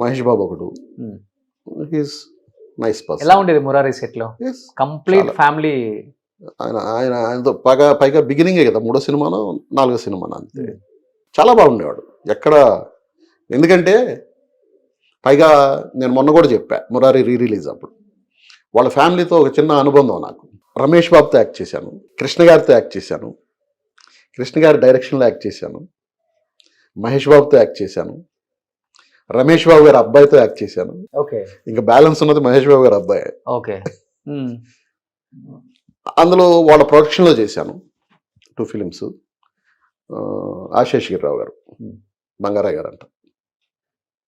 మహేష్ బాబు ఒకడు. He's nice person. ఎలా ఉండేది మురారి సెట్ లో? Complete family. ఆయనతో పైగా బిగినింగే కదా, 3వ సినిమానో 4వ సినిమానో అంతే. చాలా బాగుండేవాడు ఎక్కడ. ఎందుకంటే పైగా నేను మొన్న కూడా చెప్పా, మురారి రిలీజ్ అప్పుడు వాళ్ళ ఫ్యామిలీతో ఒక చిన్న అనుబంధం నాకు. రమేష్ బాబుతో యాక్ట్ చేశాను, కృష్ణ గారితో యాక్ట్ చేశాను, కృష్ణ గారి డైరెక్షన్లో యాక్ట్ చేశాను, మహేష్ బాబుతో యాక్ట్ చేశాను, రమేష్ బాబు గారి అబ్బాయితో యాక్ట్ చేశాను. ఓకే. ఇంకా బ్యాలెన్స్ ఉన్నది మహేష్ బాబు గారి అబ్బాయి. ఓకే. అందులో వాళ్ళ ప్రొడక్షన్లో చేశాను 2 ఫిలిమ్స్. ఆశేష్ గిరిరావు గారు, బంగారాయ్ గారు అంట.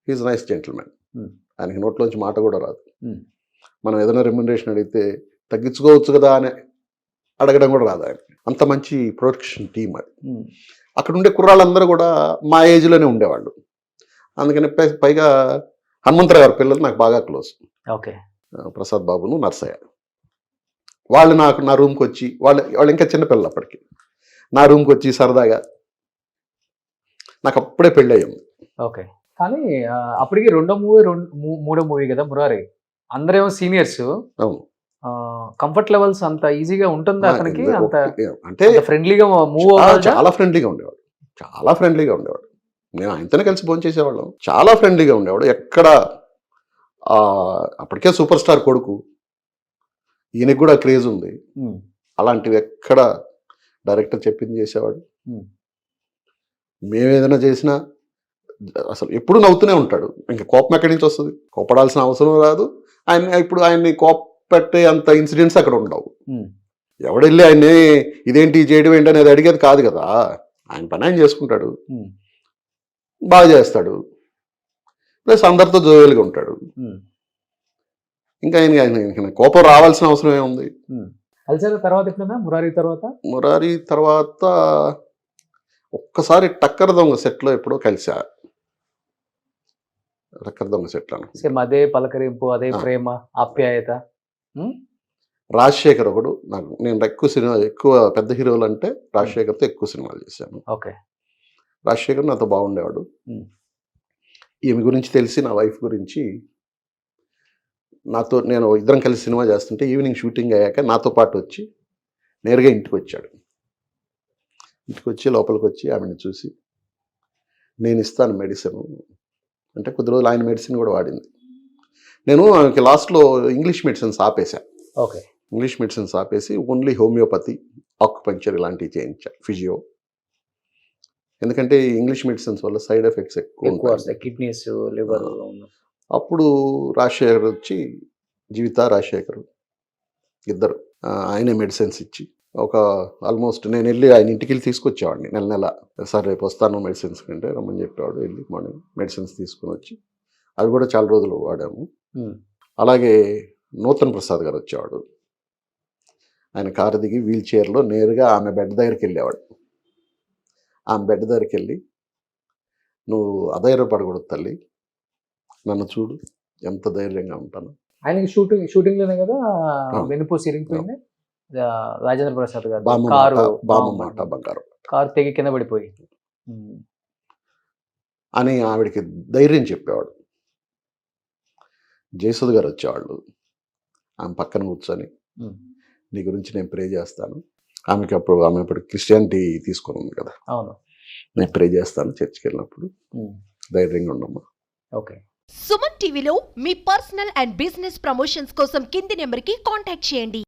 He is nice gentleman. ఆయనకి నోట్లోంచి మాట కూడా రాదు. మనం ఏదైనా రెమ్యునరేషన్ అడిగితే తగ్గించుకోవచ్చు కదా అని అడగడం కూడా రాదు ఆయనకి. అంత మంచి ప్రొడక్షన్ టీం అది. అక్కడ ఉండే కుర్రాళ్ళందరూ కూడా మా ఏజ్లోనే ఉండేవాళ్ళు. అందుకని పైగా హనుమంతరావు గారి పిల్లలు నాకు బాగా క్లోజ్. ఓకే. ప్రసాద్ బాబును, నర్సయ్య. వాళ్ళు నా రూమ్కి వచ్చి, వాళ్ళు ఇంకా చిన్నపిల్లలు అప్పటికి, నా రూమ్కి వచ్చి సరదాగా, నాకు అప్పుడే పెళ్ళి అయ్యింది. ఓకే. కానీ అప్పటికి 2వ మూవీ 3వ మూవీ కదా మురారి. అందరేమో సీనియర్స్. అవును. కంఫర్ట్ లెవెల్స్ అంత ఈజీగా ఉంటుందా అతనికి? అంత అంటే ఫ్రెండ్లీగా మూవ్ అవ్వాలి. చాలా ఫ్రెండ్లీగా ఉండేవాడు, చాలా ఫ్రెండ్లీగా ఉండేవాడు. మేము ఆయనతోనే కలిసి భోజనం చేసేవాళ్ళం. చాలా ఫ్రెండ్లీగా ఉండేవాడు. ఎక్కడ అప్పటికే సూపర్ స్టార్ కొడుకు, ఈయనకి కూడా క్రేజ్ ఉంది. అలాంటివి ఎక్కడ డైరెక్టర్ చెప్పింది చేసేవాడు. మేమేదైనా చేసినా అసలు ఎప్పుడు నవ్వుతూనే ఉంటాడు. ఇంకా కోపం ఎక్కడి నుంచి వస్తుంది? కోపడాల్సిన అవసరం రాదు. ఆయన్ని కోపపెట్టే అంత ఇన్సిడెంట్స్ అక్కడ ఉండవు. ఎవడెళ్ళి ఆయన్ని ఇదేంటి చేయడం ఏంటి అనేది అడిగేది కాదు కదా. ఆయన పని ఆయన చేసుకుంటాడు, బాగా చేస్తాడు, ప్లస్ అందరితో జోయల్గా ఉంటాడు. ఇంకా ఆయన కోపం రావాల్సిన అవసరం ఏముంది? తర్వాత ఎప్పుడైనా మురారి తర్వాత ఒక్కసారి టక్కర్ దొంగ సెట్లో ఎప్పుడో కలిసా. టక్కర్ దొంగ సెట్లో అదే పలకరింపు, అదే ప్రేమ, ఆప్యాయత. రాజశేఖర్ ఒకడు నాకు. నేను ఎక్కువ పెద్ద హీరోలు అంటే రాజశేఖర్తో ఎక్కువ సినిమాలు చేశాను. ఓకే. రాజశేఖర్ నాతో బాగుండేవాడు. ఈమె గురించి తెలిసి, నా వైఫ్ గురించి, నేను ఇద్దరం కలిసి సినిమా చేస్తుంటే ఈవినింగ్ షూటింగ్ అయ్యాక నాతో పాటు వచ్చి నేరుగా ఇంటికి వచ్చాడు. ఇంటికి వచ్చి లోపలికి వచ్చి ఆమెను చూసి, నేను ఇస్తాను మెడిసిన్ అంటే, కొద్ది రోజులు ఆయన మెడిసిన్ కూడా వాడింది. నేను ఆమెకి లాస్ట్లో ఇంగ్లీష్ మెడిసిన్స్ ఆపేశా. ఓకే. ఇంగ్లీష్ మెడిసిన్స్ ఆపేసి ఓన్లీ హోమియోపతి, ఆక్యుపంక్చర్ ఇలాంటివి చేయించా, ఫిజియో. ఎందుకంటే ఇంగ్లీష్ మెడిసిన్స్ వల్ల సైడ్ ఎఫెక్ట్స్ ఎక్కువ, కిడ్నీస్, లివర్. అప్పుడు రాజశేఖర్ వచ్చి, జీవిత రాజశేఖర్ ఇద్దరు ఆయనే మెడిసిన్స్ ఇచ్చి, ఒక ఆల్మోస్ట్ నేను వెళ్ళి ఆయన ఇంటికి వెళ్ళి తీసుకొచ్చేవాడిని నెల. సార్ రేపు వస్తాను మెడిసిన్స్ కంటే రమ్మని చెప్పేవాడు. వెళ్ళి మార్నింగ్ మెడిసిన్స్ తీసుకుని వచ్చి అవి కూడా చాలా రోజులు వాడాము. అలాగే నూతన్ ప్రసాద్ గారు వచ్చేవాడు. ఆయన కారు దిగి వీల్ చైర్లో నేరుగా ఆమె బెడ్ దగ్గరికి వెళ్ళేవాడు. ఆమె బెడ్ దగ్గరికి వెళ్ళి, నువ్వు అధైర్యపడకూడదు తల్లి, నన్ను చూడు ఎంత ధైర్యంగా ఉంటాను. ఆయనకి షూటింగ్ లోనే కదా వెనుపు సిరిగిపోయింది. రాజేంద్ర ప్రసాద్ గారు కారు తెగి కింద పడిపోయి అని ఆవిడకి ధైర్యం చెప్పేవాడు. జయసుధ గారు వచ్చేవాళ్ళు, ఆమె పక్కన కూర్చొని, నీ గురించి నేను ప్రే చేస్తాను. ఆమె ఇప్పుడు క్రిస్టియానిటీ తీసుకొని ఉంది కదా. అవును. నేను ప్రే చేస్తాను చర్చికి వెళ్ళినప్పుడు, ధైర్యంగా ఉండమ్మా. ఓకే. సుమన్ టీవీలో మీ పర్సనల్ అండ్ బిజినెస్ ప్రమోషన్స్ కోసం కింది నెంబర్కి కాంటాక్ట్ చేయండి.